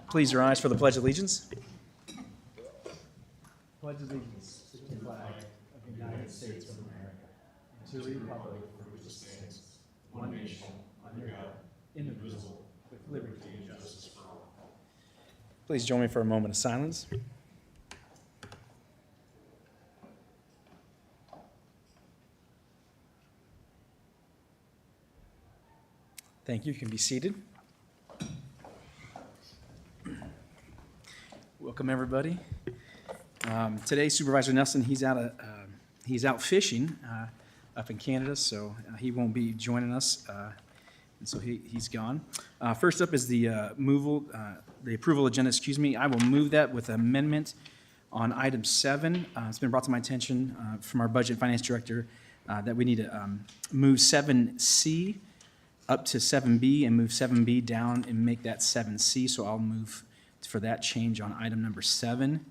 Please rise for the Pledge of Allegiance. Pledge allegiance to the flag of the United States of America and to the republic for which it stands, one nation, under God, indivisible, with liberty and justice for all. Please join me for a moment of silence. Thank you. You can be seated. Welcome, everybody. Today, Supervisor Nelson, he's out fishing up in Canada, so he won't be joining us, and so he's gone. First up is the approval agenda. I will move that with amendment on item 7. It's been brought to my attention from our budget and finance director that we need to move 7C up to 7B and move 7B down and make that 7C. So I'll move for that change on item number 7.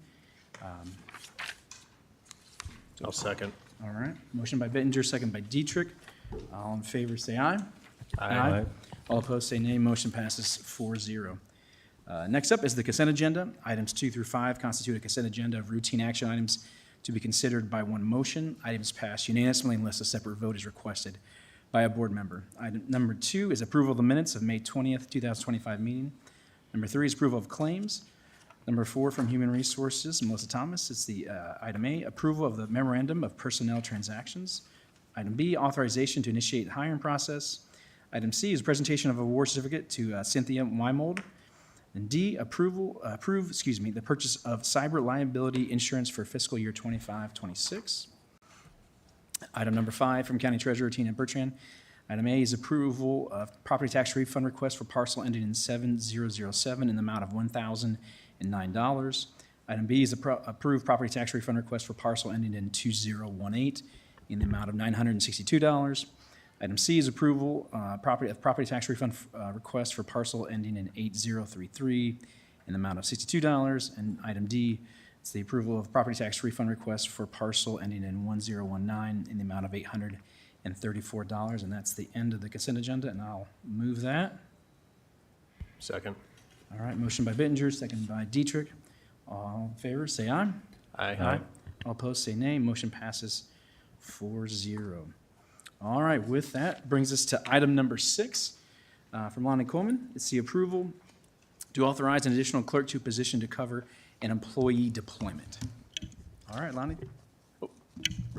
I'll second. All right. Motion by Bittinger, second by Dietrich. All in favor say aye. Aye. All opposed say nay. Motion passes 4-0. Next up is the consent agenda. Items 2 through 5 constitute a consent agenda of routine action items to be considered by one motion. Items pass unanimously unless a separate vote is requested by a board member. Item number 2 is approval of the minutes of May 20th, 2025 meeting. Number 3 is approval of claims. Number 4 from Human Resources, Melissa Thomas. It's the item A, approval of the memorandum of personnel transactions. Item B, authorization to initiate hiring process. Item C is presentation of award certificate to Cynthia Wymold. And D, the purchase of cyber liability insurance for fiscal year 25-26. Item number 5 from County Treasurer Tina Bertrand. Item A is approval of property tax refund request for parcel ending in 7007 in the amount of $1,009. Item B is approved property tax refund request for parcel ending in 2018 in the amount of $962. Item C is approval property tax refund request for parcel ending in 8033 in the amount of $62. And item D, it's the approval of property tax refund request for parcel ending in 1019 in the amount of $834. And that's the end of the consent agenda, and I'll move that. Second. All right, motion by Bittinger, second by Dietrich. All in favor, say aye. Aye. All opposed, say nay. Motion passes 4-0. All right, with that, brings us to item number 6 from Lonnie Coleman. It's the approval to authorize an additional clerk to position to cover an employee deployment. All right, Lonnie. Oh,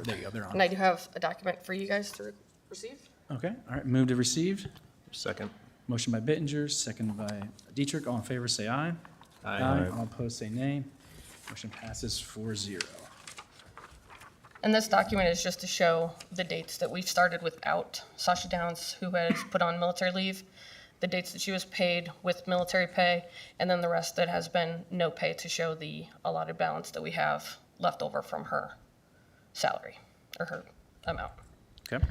there you go, they're on. And I do have a document for you guys to receive. Okay, all right, move to received. Second. Motion by Bittinger, second by Dietrich. All in favor, say aye. Aye. All opposed, say nay. Motion passes 4-0. And this document is just to show the dates that we've started without Sasha Downs, who has put on military leave, the dates that she was paid with military pay, and then the rest that has been no pay to show the allotted balance that we have left over from her salary or her amount. Okay.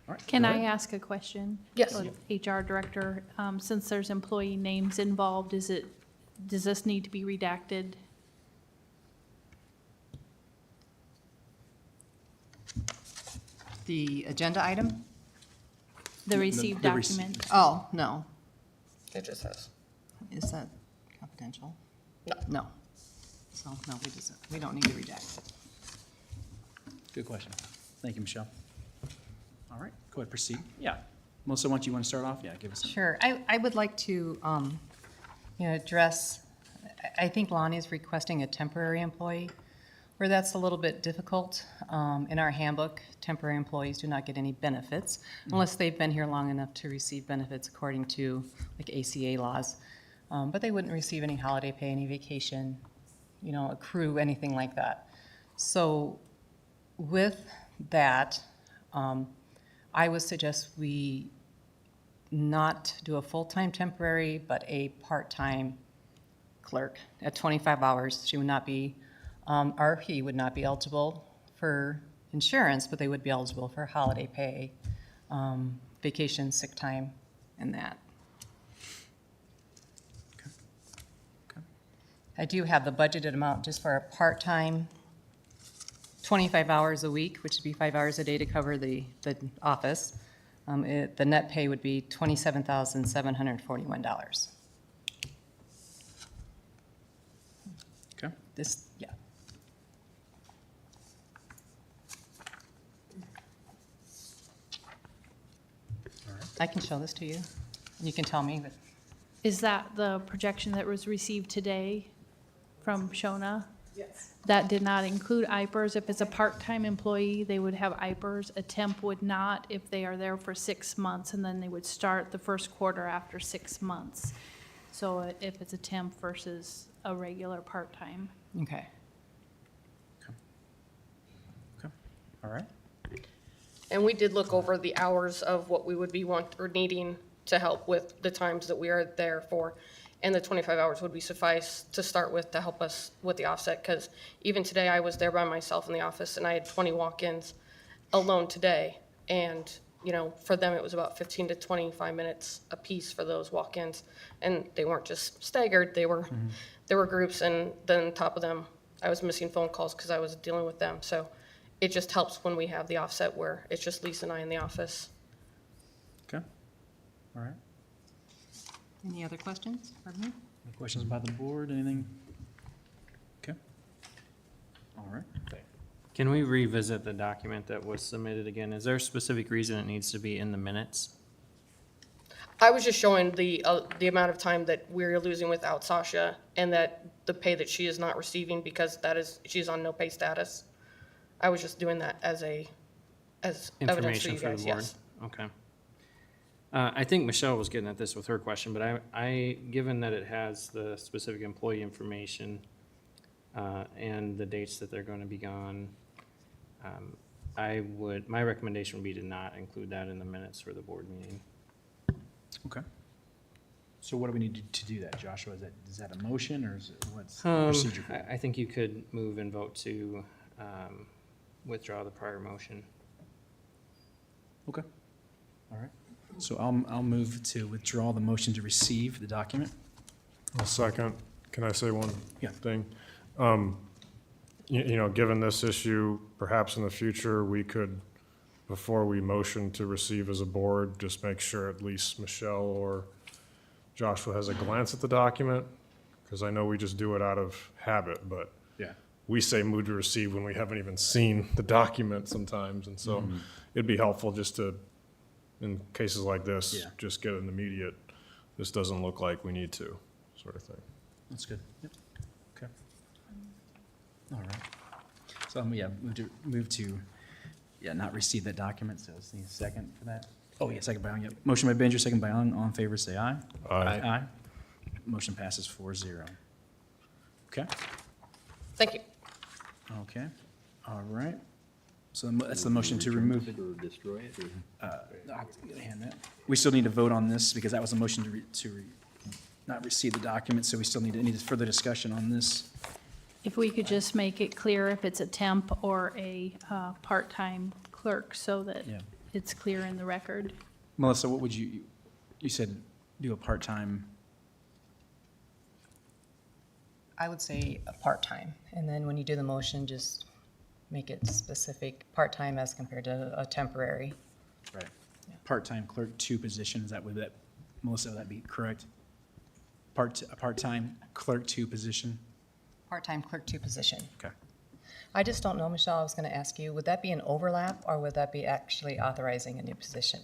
All right, Can go I ahead. ask a question? Yes. Of HR director, since there's employee names involved, does this need to be redacted? The agenda item? The received the receipt. document? Oh, no. It just says. Is that confidential? No. No. So, no, we don't need to redact. Good question. Thank you, Michelle. All right, go ahead, proceed. Yeah. Melissa, why don't you want to start off? Yeah, give us some. Sure. I would like to, address, I think Lonnie is requesting a temporary employee, where that's a little bit difficult. In our handbook, temporary employees do not get any benefits unless they've been here long enough to receive benefits according to like ACA laws. But they wouldn't receive any holiday pay, any vacation, accrue, anything like that. So with that, I would suggest we not do a full-time temporary, but a part-time clerk at 25 hours. She would not be, or he would not be eligible for insurance, but they would be eligible for holiday pay, vacation, sick time, and that. I do have the budgeted amount just for a part-time, 25 hours a week, which would be 5 hours a day to cover the office. The net pay would be $27,741. this, yeah. I can show this to you, and you can tell me, but Is that the projection that was received today from Shona? Yes. That did not include IPERS. If it's a part-time employee, they would have IPERS. A temp would not if they are there for 6 months, and then they would start the first quarter after 6 months. So if it's a temp versus a regular part-time. okay. Okay, all right. And we did look over the hours of what we would be needing to help with the times that we are there for. And the 25 hours would be suffice to start with to help us with the offset. Because even today, I was there by myself in the office and I had 20 walk-ins alone today. And, you know, for them, it was about 15 to 25 minutes a piece for those walk-ins. And they weren't just staggered, they were, there were groups. And then on top of them, I was missing phone calls because I was dealing with them. So it just helps when we have the offset where it's just Lisa and I in the office. Okay, all right. Any other questions for me? Any questions by the board, anything? Okay. All right. Can we revisit the document that was submitted again? Is there a specific reason it needs to be in the minutes? I was just showing the amount of time that we're losing without Sasha and that the pay that she is not receiving because she's on no pay status. I was just doing that as evidence for Information you for the guys, board? yes. Okay. I think Michelle was getting at this with her question, but given that it has the specific employee information and the dates that they're going to be gone, my recommendation would be to not include that in the minutes for the board meeting. Okay. So what do we need to do that, Joshua? Is that a motion or is it, what's the procedure for that? I think you could move and vote to withdraw the prior motion. Okay, all right. So I'll move to withdraw the motion to receive the document. A second. Can I say one Yeah. thing? You know, given this issue, perhaps in the future, we could, before we motion to receive as a board, just make sure at least Michelle or Joshua has a glance at the document, because I know we just do it out of habit, but Yeah. we say move to receive when we haven't even seen the document sometimes, and so it'd be helpful just to, in cases like this, Yeah. just get an immediate, this doesn't look like we need to, sort of thing. That's good. Yep. Okay. All right. So, move to, not receive that document, so let's need a second for that. Oh, yeah, second by Young, yep. Motion by Binger, second by Young, all in favor, say aye. Aye. Aye. Motion passes 4-0. Okay, Thank you. okay, all right. So that's the motion to remove it. Or destroy it, or? I'll have to hand that. We still need to vote on this because that was a motion to not receive the document, so we still need further discussion on this. If we could just make it clear if it's a temp or a part-time clerk so that Yeah. it's clear in the record. Melissa, what would you said do a part-time, I would say a part-time, and then when you do the motion, just make it specific, part-time as compared to a temporary. right, part-time clerk 2 position, Melissa, would that be correct? A part-time clerk 2 position? Part-time clerk 2 position. Okay. I just don't know, Michelle, I was gonna ask you, would that be an overlap, or would that be actually authorizing a new position?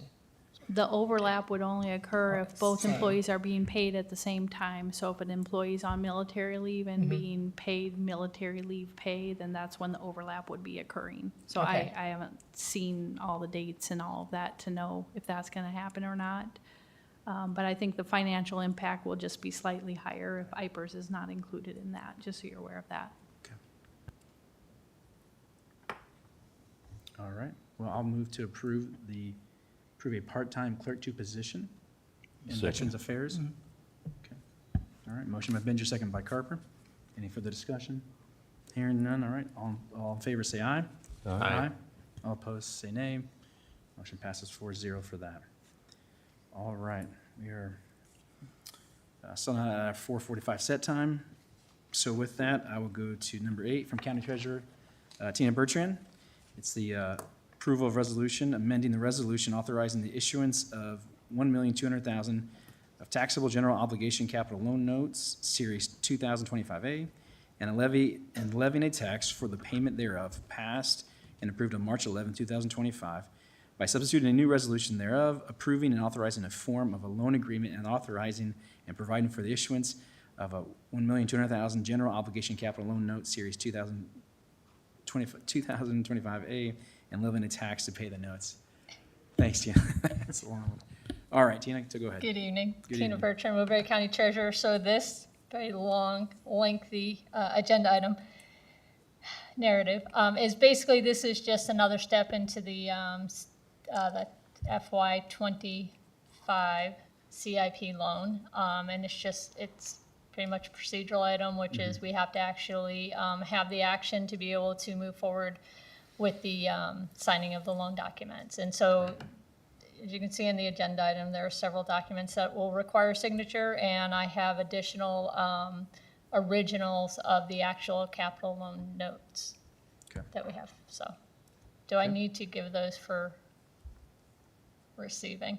The overlap would only occur if both Same. employees are being paid at the same time. So if an employee's on military leave and being paid military leave pay, then that's when the overlap would be occurring. So Okay. I haven't seen all the dates and all of that to know if that's gonna happen or not. But I think the financial impact will just be slightly higher if IPERS is not included in that, just so you're aware of that. All right, well, I'll move to approve a part-time clerk 2 position in Second. Veterans Affairs. Okay. All right, motion by Binger, second by Carper. Any further discussion? Hearing none, all right, all in favor say aye. Aye. All opposed say nay. Motion passes 4-0 for that. All right, we are still not at our 4:45 set time. So with that, I will go to number 8 from County Treasurer Tina Bertrand. It's the approval of resolution, amending the resolution authorizing the issuance of $1,200,000 of taxable general obligation capital loan notes, Series 2025A, and levying a tax for the payment thereof, passed and approved on March 11, 2025, by substituting a new resolution thereof, approving and authorizing a form of a loan agreement and authorizing and providing for the issuance of a $1,200,000 general obligation capital loan note, Series 2025A, and levying a tax to pay the notes. Thanks, Tina. That's a long one. All right, Tina, go ahead. Good evening. Good Tina evening. Bertram, Woodbury County Treasurer. So this very long, lengthy agenda item narrative is basically, this is just another step into the FY '25 CIP loan. And it's pretty much a procedural item, which is we have to actually have the action to be able to move forward with the signing of the loan documents. And so, as you can see in the agenda item, there are several documents that will require signature, and I have additional originals of the actual capital loan notes Okay. that we have. So, do I need to give those for receiving?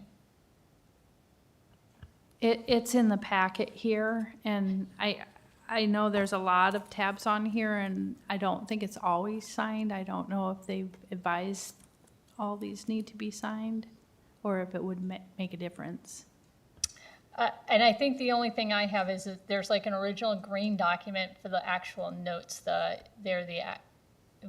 It's in the packet here, and I know there's a lot of tabs on here, and I don't think it's always signed. I don't know if they've advised all these need to be signed, or if it would make a difference. And I think the only thing I have is that there's like an original green document for the actual notes. I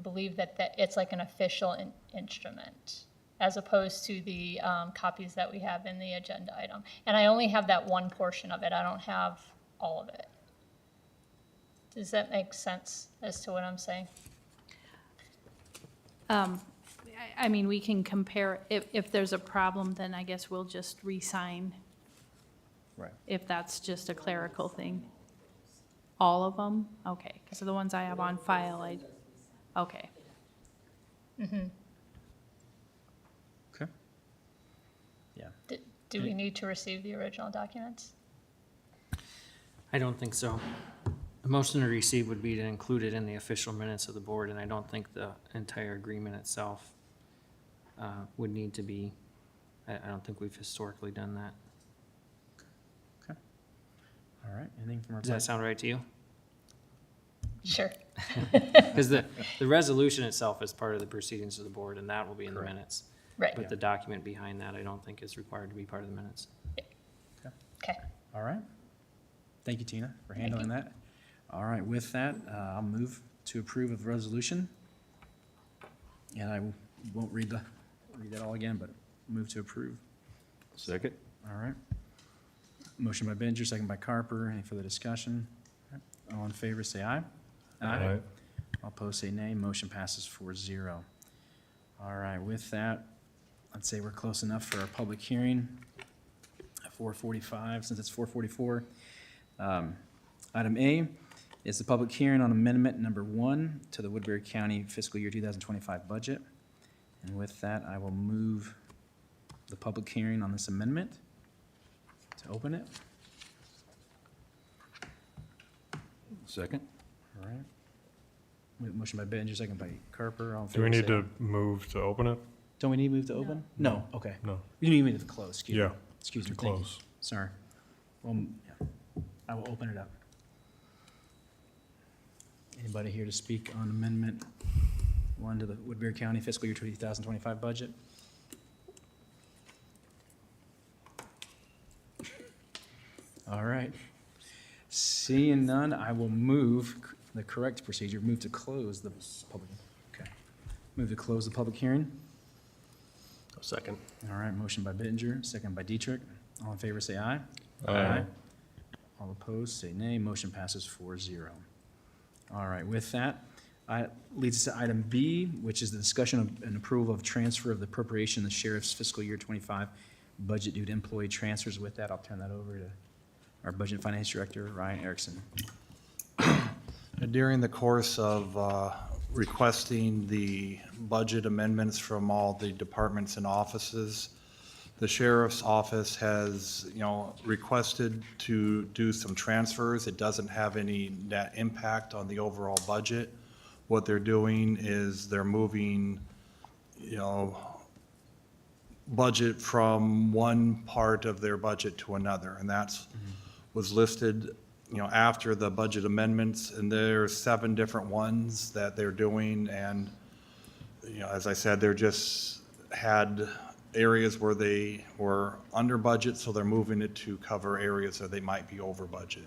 believe that it's like an official instrument, as opposed to the copies that we have in the agenda item. And I only have that one portion of it. I don't have all of it. Does that make sense as to what I'm saying? I mean, we can compare, if there's a problem, then I guess we'll just re-sign, Right. if that's just a clerical thing. All of them? Okay, because of the ones I have on file, okay. Okay. Yeah. Do we need to receive the original documents? I don't think so. A motion to receive would be to include it in the official minutes of the board, and I don't think the entire agreement itself would need to be, I don't think we've historically done that. Okay. All right, anything from our Does that sound right to you? Sure. Because the resolution itself is part of the proceedings of the board, and that will be in the Correct. minutes. Right. But the document behind that, I don't think is required to be part of the minutes. Okay. All right. Thank you, Tina, for handling that. All right, with that, I'll move to approve of the resolution. And I won't read that all again, but move to approve. Second. All right. Motion by Benjer, second by Carper. Any further discussion? All in favor, say aye. Aye. All opposed, say nay. Motion passes 4-0. All right, with that, I'd say we're close enough for our public hearing at 4:45, since it's 4:44. Item A is the public hearing on amendment number 1 to the Woodbury County fiscal year 2025 budget. And with that, I will move the public hearing on this amendment to open it. Second. All right. Motion by Benjer, second by Carper. All in Do we favor, need say to move to open it? Don't we need to move to open? No, okay. No. You need me to close, excuse me. Yeah, Excuse to me, thank you. close. Sorry. Well, yeah, I will open it up. Anybody here to speak on Amendment 1 to the Woodbury County fiscal year 2025 budget? All right. Seeing none, I will move the correct procedure, move to close the public, okay. Move to close the public hearing. Second. All right, motion by Bittinger, second by Dietrich. All in favor, say aye. Aye. All opposed, say nay. Motion passes 4-0. All right, with that, leads us to item B, which is the discussion of and approval of transfer of the appropriation of the sheriff's fiscal year 25 budget due to employee transfers. With that, I'll turn that over to our Budget and Finance Director, Ryan Erickson. During the course of requesting the budget amendments from all the departments and offices, the sheriff's office has, requested to do some transfers. It doesn't have any net impact on the overall budget. What they're doing is they're moving, budget from one part of their budget to another, and that's was listed after the budget amendments, and there's 7 different ones that they're doing, and, as I said, they're just had areas where they were under budget, so they're moving it to cover areas that they might be over budget.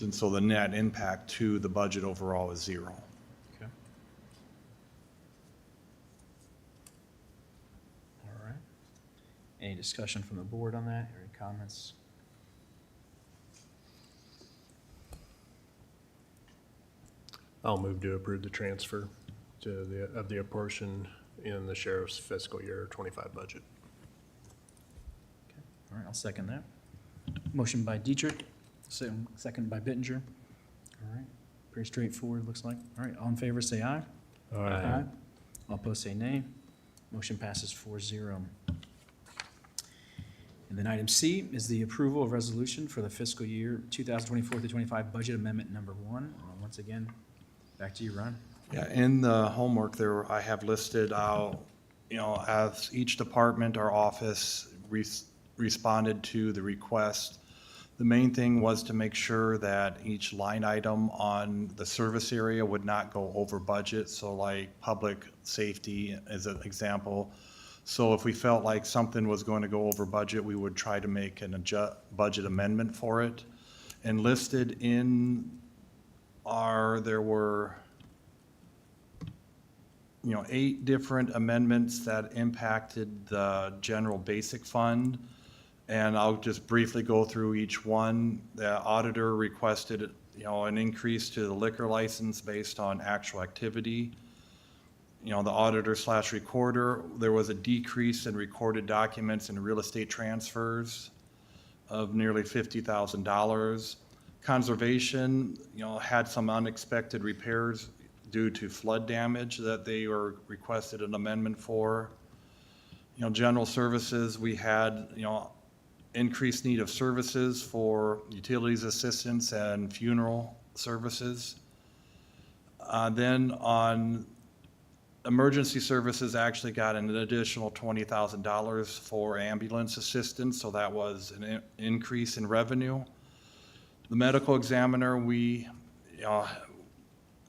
And so the net impact to the budget overall is 0. Okay. All right. Any discussion from the board on that, or any comments? I'll move to approve the transfer of the apportion in the sheriff's fiscal year 25 budget. Okay. All right, I'll second that. Motion by Dietrich, second by Bittinger. All right, pretty straightforward, looks like. All right, all in favor, say aye. Aye. All opposed, say nay. Motion passes 4-0. And then item C is the approval of resolution for the fiscal year 2024 through 25 budget amendment number 1. Once again, back to you, Ron. Yeah, in the homework there, I have listed out, as each department or office responded to the request. The main thing was to make sure that each line item on the service area would not go over budget. So like public safety as an example. So if we felt like something was going to go over budget, we would try to make an budget amendment for it. And listed in there were 8 different amendments that impacted the general basic fund. And I'll just briefly go through each one. The auditor requested, an increase to the liquor license based on actual activity. The auditor/recorder, there was a decrease in recorded documents and real estate transfers of nearly $50,000. Conservation, had some unexpected repairs due to flood damage that they were requested an amendment for. General services, we had, increased need of services for utilities assistance and funeral services. Then on emergency services, actually got an additional $20,000 for ambulance assistance, so that was an increase in revenue. The medical examiner, we,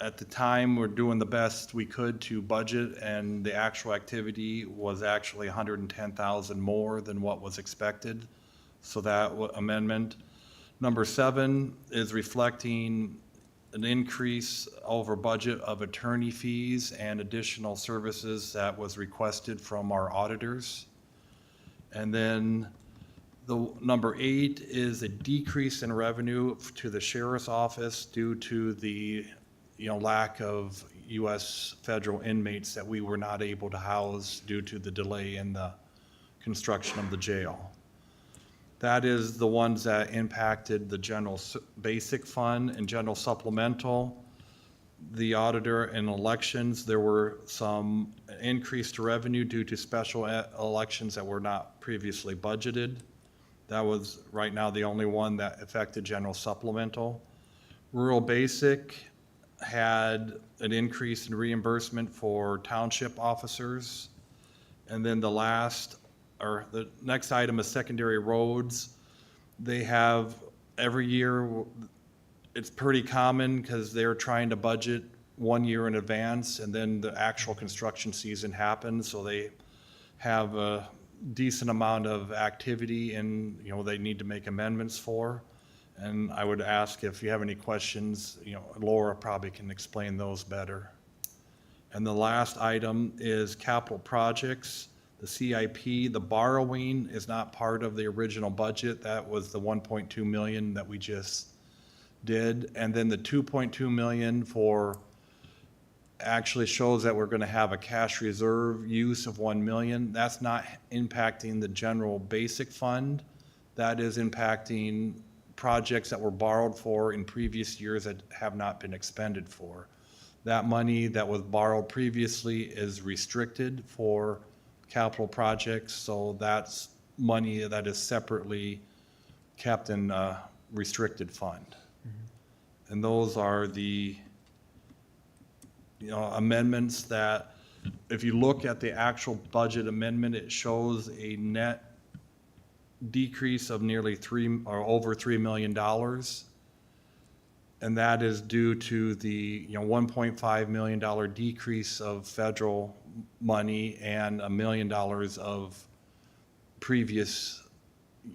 at the time, we're doing the best we could to budget, and the actual activity was actually $110,000 more than what was expected. So that amendment. Number 7 is reflecting an increase over budget of attorney fees and additional services that was requested from our auditors. And then the number 8 is a decrease in revenue to the sheriff's office due to the lack of U.S. federal inmates that we were not able to house due to the delay in the construction of the jail. That is the ones that impacted the general basic fund and general supplemental. The auditor and elections, there were some increased revenue due to special elections that were not previously budgeted. That was right now the only one that affected general supplemental. Rural basic had an increase in reimbursement for township officers. And then the next item is secondary roads. They have every year, it's pretty common because they're trying to budget 1 year in advance, and then the actual construction season happens, so they have a decent amount of activity and, they need to make amendments for. And I would ask if you have any questions, Laura probably can explain those better. And the last item is capital projects. The CIP, the borrowing is not part of the original budget. That was the 1.2 million that we just did. And then the 2.2 million actually shows that we're going to have a cash reserve use of 1 million. That's not impacting the general basic fund. That is impacting projects that were borrowed for in previous years that have not been expended for. That money that was borrowed previously is restricted for capital projects, so that's money that is separately kept in a restricted fund. Mm-hmm. And those are the amendments that, if you look at the actual budget amendment, it shows a net decrease of nearly over $3 million. And that is due to the, $1.5 million decrease of federal money and $1 million of previous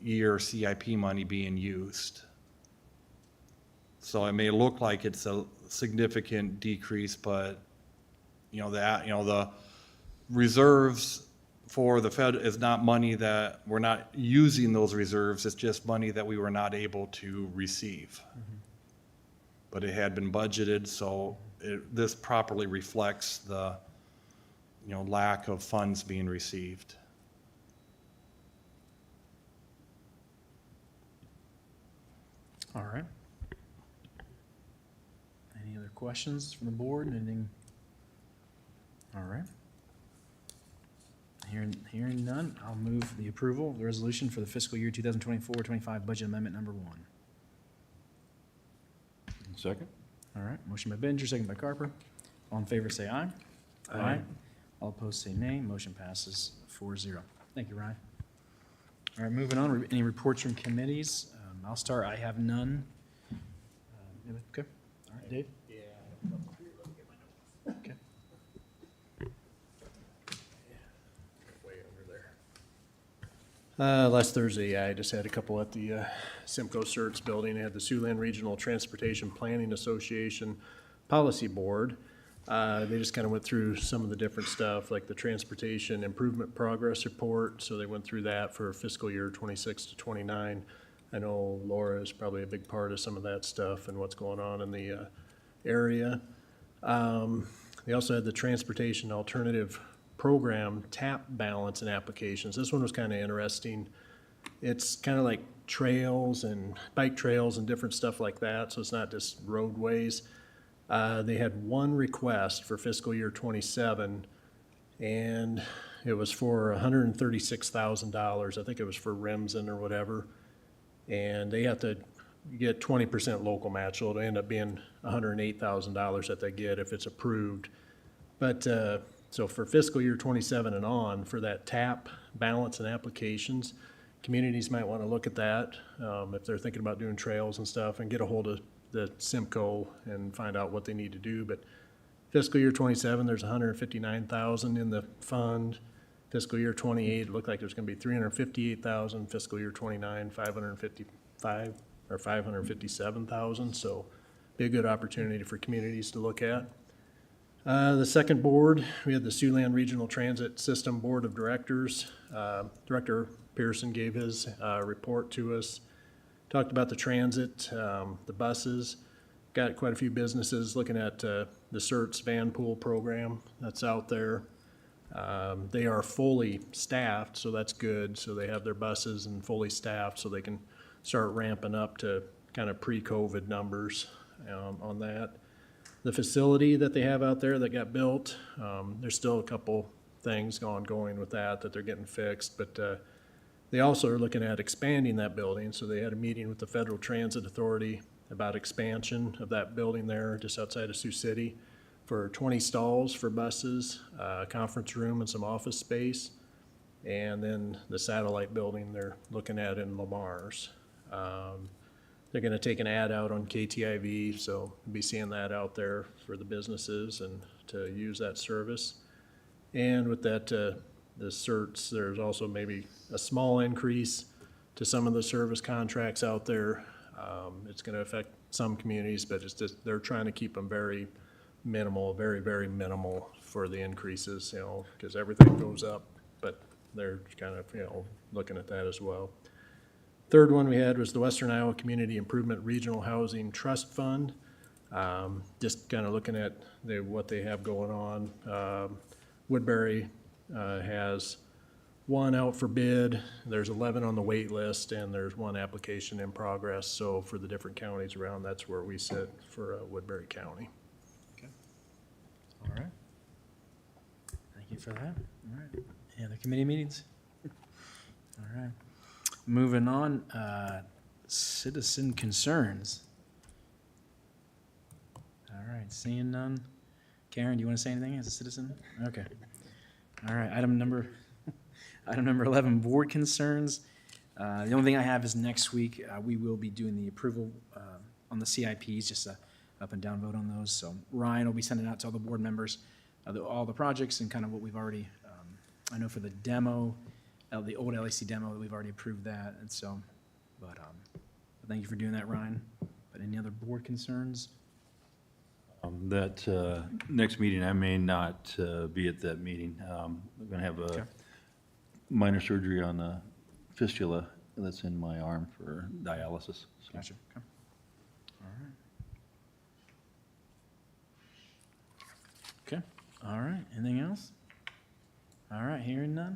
year CIP money being used. So it may look like it's a significant decrease, but, the reserves for the Fed is not money that, we're not using those reserves, it's just money that we were not able to receive. But it had been budgeted, so this properly reflects the, lack of funds being received. All right. Any other questions from the board? Anything? All right. Hearing none, I'll move the approval of the resolution for the fiscal year 2024-25 budget amendment number 1. Second? All right, motion by Benjer, second by Carper. All in favor, say aye. Aye. All opposed, say nay. Motion passes 4-0. Thank you, Ryan. All right, moving on. Any reports from committees? I'll start. I have none. Okay. All right, Dave? Yeah. Okay. Way under there. Last Thursday, I just had a couple at the Simcoe Certs building. I had the Siouxland Regional Transportation Planning Association Policy Board. They just kind of went through some of the different stuff, like the Transportation Improvement Progress Report. So they went through that for fiscal year 26 to 29. I know Laura is probably a big part of some of that stuff and what's going on in the area. They also had the Transportation Alternative Program TAP balance and applications. This one was kind of interesting. It's kind of like trails and bike trails and different stuff like that, so it's not just roadways. They had one request for fiscal year 27, and it was for $136,000. I think it was for Remsen or whatever. And they have to get 20% local match, so it'll end up being $108,000 that they get if it's approved. But, so for fiscal year 27 and on, for that TAP balance and applications, communities might want to look at that if they're thinking about doing trails and stuff, and get a hold of the Simcoe and find out what they need to do. But fiscal year 27, there's $159,000 in the fund. Fiscal year 28, it looked like there's going to be $358,000. Fiscal year 29, $555 or $557,000. So be a good opportunity for communities to look at. The second board, we had the Siouxland Regional Transit System Board of Directors. Director Pearson gave his report to us. Talked about the transit, the buses. Got quite a few businesses looking at the CERTS van pool program that's out there. They are fully staffed, so that's good. So they have their buses and fully staffed, so they can start ramping up to kind of pre-COVID numbers on that. The facility that they have out there that got built, there's still a couple things ongoing with that they're getting fixed, but they also are looking at expanding that building. So they had a meeting with the Federal Transit Authority about expansion of that building there just outside of Sioux City for 20 stalls for buses, a conference room and some office space. And then the satellite building they're looking at in Lamar's. They're gonna take an ad out on KTIV, so we'll be seeing that out there for the businesses and to use that service. And with that, the certs, there's also maybe a small increase to some of the service contracts out there. It's gonna affect some communities, but it's just, they're trying to keep them very minimal, very, very minimal for the increases, because everything goes up, but they're kind of, looking at that as well. Third one we had was the Western Iowa Community Improvement Regional Housing Trust Fund. Just kind of looking at what they have going on. Woodbury has one out for bid. There's 11 on the wait list, and there's one application in progress. So for the different counties around, that's where we sit for Woodbury County. All right. Thank you for that. All right. Any other committee meetings? All right. Moving on, citizen concerns. All right, seeing none. Karen, do you want to say anything as a citizen? Okay. All right, item number 11, board concerns. The only thing I have is next week, we will be doing the approval on the CIPs, just a up and down vote on those. So Ryan will be sending out to all the board members, all the projects and kind of what we've already, I know for the demo, the old LAC demo, we've already approved that, and so, but thank you for doing that, Ryan. But any other board concerns? That next meeting, I may not be at that meeting. I'm going to have Okay. a minor surgery on the fistula that's in my arm for dialysis. So Gotcha, okay. All right. Okay, all right, anything else? All right, hearing none,